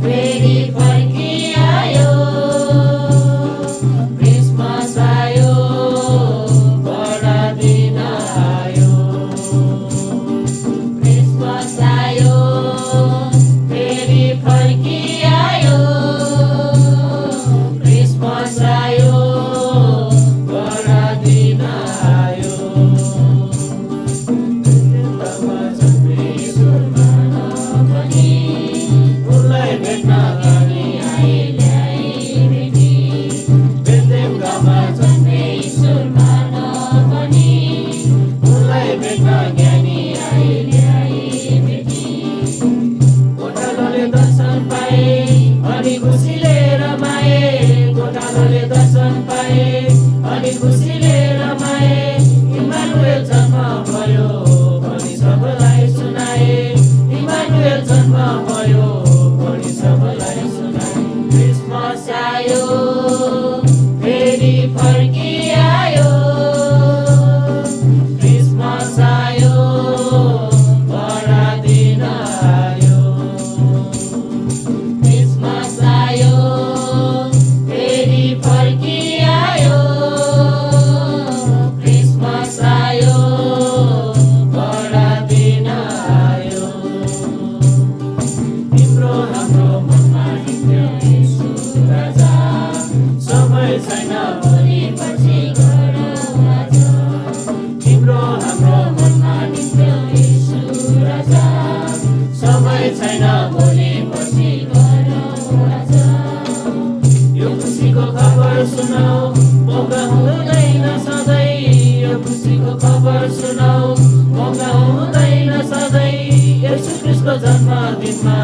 फेरि फर्किआयो। क्रिसमस आयो, बडा दिन आयो। क्रिसमस आयो, फेरि फर्किआयो। क्रिसमस आयो, बडा दिन आयो। उनलाई भेट्न गनी आए ल्याए भेटी। बेथलेहममा जन्मे ईश्वर मानवनी। उनलाई भेट्न ज्ञानी आए ल्याए भेटी। गोठालोले दर्शन पाए अनि खुसीले रमाए। गोठालोले दर्शन पाए अनि खुसीले रमाए। इम्मानुएल जन्म भयो भनी सबलाई सुनाए। इम्मानुएल जन्म भयो भनी सबलाई सुनाए। क्रिसमस आयो, फेरि फर्किआयो। क्रिसमस आयो, बडा दिन आयो। क्रिसमस आयो, फेरि फर्किआयो। क्रिसमस आयो, बडा दिन आयो। तिम्रो हाम्रो मनमा हिँड्यो येशू राजा। समय छैन भोलिपर्सि गरौँ आज। तिम्रो हाम्रो मनमा हिँड्यो येशू राजा। समय छैन भोलिपर्सि गरौँ आज। यो खुसीको खबर सुनाऊ, मौका हुँदैन सधैँ। यो खुसीको खबर सुनाऊ, मौका हुँदैन सधैँ। येशू ख्रीष्टको जन्मदिनमा